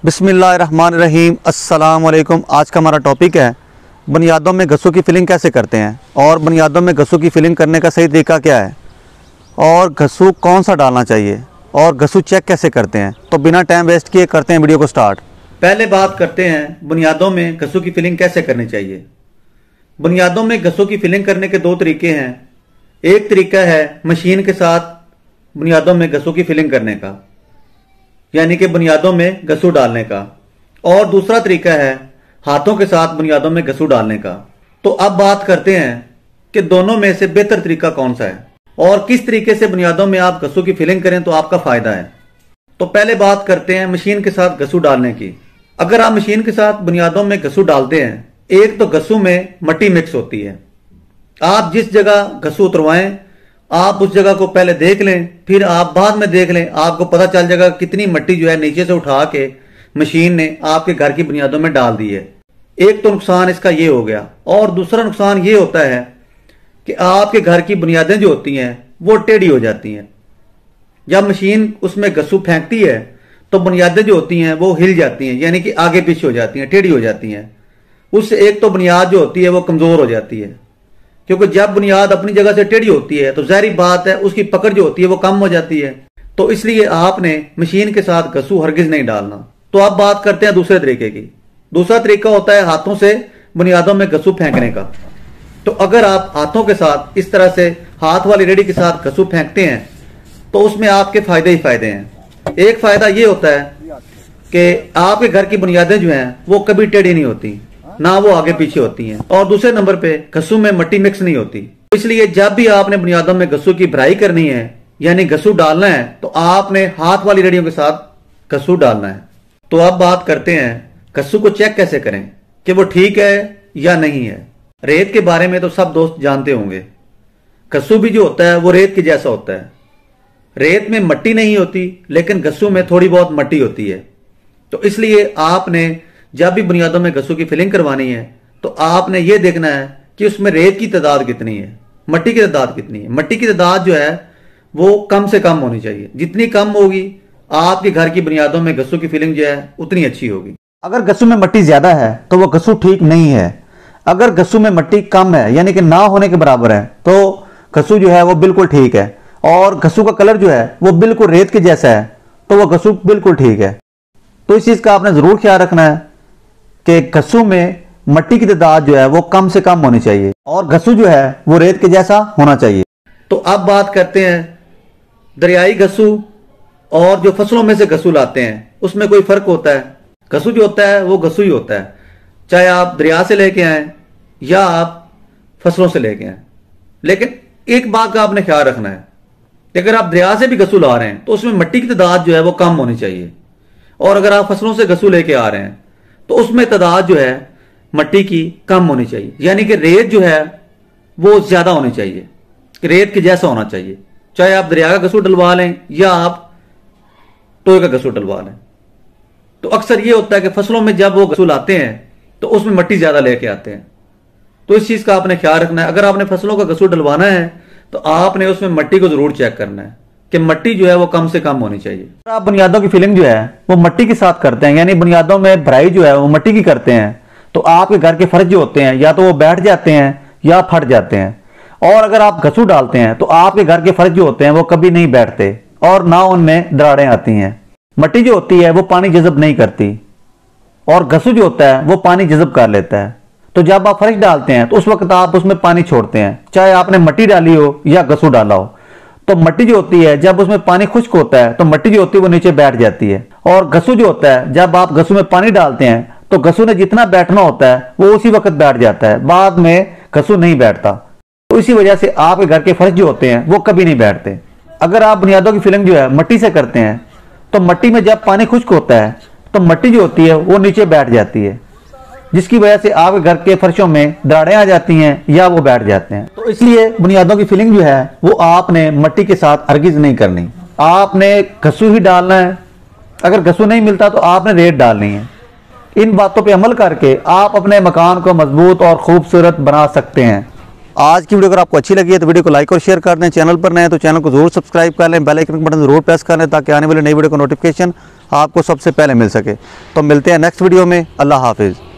बिस्मिल्लाहिर्रहमानिर्रहीम। अस्सलाम वालेकुम। आज का हमारा टॉपिक है बुनियादों में घसू की फिलिंग कैसे करते हैं और बुनियादों में घसू की फिलिंग करने का सही तरीका क्या है और घसू कौन सा डालना चाहिए और घसू चेक कैसे करते हैं। तो बिना टाइम वेस्ट किए करते हैं वीडियो को स्टार्ट। पहले बात करते हैं बुनियादों में घसू की फिलिंग कैसे करनी चाहिए। बुनियादों में घसू की फिलिंग करने के दो तरीके हैं। एक तरीका है मशीन के साथ बुनियादों में घसू की फिलिंग करने का, यानी कि बुनियादों में घसू डालने का, और दूसरा तरीका है हाथों के साथ बुनियादों में घसू डालने का। तो अब बात करते हैं कि दोनों में से बेहतर तरीका कौन सा है और किस तरीके से बुनियादों में आप घसू की फिलिंग करें तो आपका फायदा है। तो पहले बात करते हैं मशीन के साथ घसू डालने की। अगर आप मशीन के साथ बुनियादों में घसू डालते हैं, एक तो घसू में मट्टी मिक्स होती है। आप जिस जगह घसू उतरवाएं आप उस जगह को पहले देख लें, फिर आप बाद में देख लें, आपको पता चल जाएगा कितनी मट्टी जो है नीचे से उठा के मशीन ने आपके घर की बुनियादों में डाल दी है। एक तो नुकसान इसका ये हो गया, और दूसरा नुकसान ये होता है कि आपके घर की बुनियादें जो होती हैं वो टेढ़ी हो जाती हैं। जब मशीन उसमें घसू फेंकती है तो बुनियादें जो होती हैं वो हिल जाती हैं, यानी कि आगे पीछे हो जाती हैं, टेढ़ी हो जाती हैं। उससे एक तो बुनियाद जो होती है वो कमजोर हो जाती है, क्योंकि जब बुनियाद अपनी जगह से टेढ़ी होती है तो जाहिर बात है उसकी पकड़ जो होती है वो कम हो जाती है। तो इसलिए आपने मशीन के साथ घसू हरगिज नहीं डालना। तो अब बात करते हैं दूसरे तरीके की। दूसरा तरीका होता है हाथों से बुनियादों में घसू फेंकने का। तो अगर आप हाथों के साथ इस तरह से हाथ वाली रेडी के साथ घसू फेंकते हैं तो उसमें आपके फायदे ही फायदे हैं। एक फायदा ये होता है कि आपके घर की बुनियादें जो हैं वो कभी टेढ़ी नहीं होती, ना वो आगे पीछे होती हैं, और दूसरे नंबर पे घसू में मट्टी मिक्स नहीं होती। इसलिए जब भी आपने बुनियादों में घसू की भराई करनी है, यानी घसू डालना है, तो आपने हाथ वाली रेडियों के साथ घसू डालना है। तो अब बात करते हैं घसू को चेक कैसे करें कि वो ठीक है या नहीं है। रेत के बारे में तो सब दोस्त जानते होंगे। घसू भी जो होता है वो रेत के जैसा होता है। रेत में मट्टी नहीं होती, लेकिन घसू में थोड़ी बहुत मट्टी होती है। तो इसलिए आपने जब भी बुनियादों में घसू की फिलिंग करवानी है तो आपने ये देखना है कि उसमें रेत की तादाद कितनी है, मट्टी की तादाद कितनी है। मट्टी की तादाद जो है वो कम से कम होनी चाहिए। जितनी कम होगी आपके घर की बुनियादों में घसू की फिलिंग जो है उतनी अच्छी होगी। अगर घसू में मट्टी ज्यादा है तो वो घसू ठीक नहीं है। अगर घसू में मट्टी कम है, यानी कि ना होने के बराबर है, तो घसू जो है वो बिल्कुल ठीक है। और घसू का कलर जो है वो बिल्कुल रेत के जैसा है तो वो घसू बिल्कुल ठीक है। तो इस चीज का आपने जरूर ख्याल रखना है कि घसू में मट्टी की तादाद जो है वो कम से कम होनी चाहिए और घसू जो है वो रेत के जैसा होना चाहिए। तो अब बात करते हैं दरियाई घसू और जो फसलों में से घसू लाते हैं उसमें कोई फर्क होता है। घसू जो होता है वो घसू ही होता है, चाहे आप दरिया से लेके आए या आप फसलों से लेके आए। लेकिन एक बात का आपने ख्याल रखना है कि अगर आप दरिया से भी घसू ला रहे हैं तो उसमें मट्टी की तादाद जो है वो कम होनी चाहिए, और अगर आप फसलों से घसू लेके आ रहे हैं तो उसमें तादाद जो है मट्टी की कम होनी चाहिए, यानी कि रेत जो है वो ज्यादा होनी चाहिए, रेत के जैसा होना चाहिए। चाहे आप दरिया का घसू डलवा लें या आप टोए का घसू डलवा लें। तो अक्सर ये होता है कि फसलों में जब वो घसू लाते हैं तो उसमें मट्टी ज्यादा लेके आते हैं। तो इस चीज का आपने ख्याल रखना है। अगर आपने फसलों का घसू डलवाना है तो आपने उसमें मट्टी को जरूर चेक करना है कि मट्टी जो है वो कम से कम होनी चाहिए। आप बुनियादों की फिलिंग जो है वो मट्टी के साथ करते हैं, यानी बुनियादों में भराई जो है वो मट्टी की करते हैं, तो आपके घर के फर्श जो होते हैं या तो वो बैठ जाते हैं या फट जाते हैं। और अगर आप घसू डालते हैं तो आपके घर के फर्श जो होते हैं वो कभी नहीं बैठते और ना उनमें दरारें आती हैं। मट्टी जो होती है वो पानी जज़ब नहीं करती और घसू जो होता है वो पानी जज़ब कर लेता है। तो जब आप फर्श डालते हैं तो उस वक्त आप उसमें पानी छोड़ते हैं, चाहे आपने मट्टी डाली हो या घसू डाला हो। तो मट्टी जो होती है जब उसमें पानी खुश्क होता है तो मट्टी जो होती है वो नीचे बैठ जाती है, और घसू जो होता है जब आप घसू में पानी डालते हैं तो घसू ने जितना बैठना होता है वो उसी वक्त बैठ जाता है, बाद में घसू नहीं बैठता। तो इसी वजह से आपके घर के फर्श जो होते हैं वो कभी नहीं बैठते। अगर आप बुनियादों की फिलिंग जो है मट्टी से करते हैं तो मट्टी में जब पानी खुश्क होता है तो मट्टी जो होती है वो नीचे बैठ जाती है, जिसकी वजह से आपके घर के फर्शों में दरारें आ जाती हैं या वो बैठ जाते हैं। तो इसलिए बुनियादों की फिलिंग जो है वो आपने मट्टी के साथ हरगिज नहीं करनी, आपने घसू ही डालना है। अगर घसू नहीं मिलता तो आपने रेत डालनी है। इन बातों पे अमल करके आप अपने मकान को मजबूत और खूबसूरत बना सकते हैं। आज की वीडियो अगर आपको अच्छी लगी है तो वीडियो को लाइक और शेयर कर दें। चैनल पर नए हैं तो चैनल को जरूर सब्सक्राइब कर लें, बेल आइकन बटन जरूर प्रेस कर लें ताकि आने वाली नई वीडियो का नोटिफिकेशन आपको सबसे पहले मिल सके। तो मिलते हैं नेक्स्ट वीडियो में। अल्लाह हाफिज़।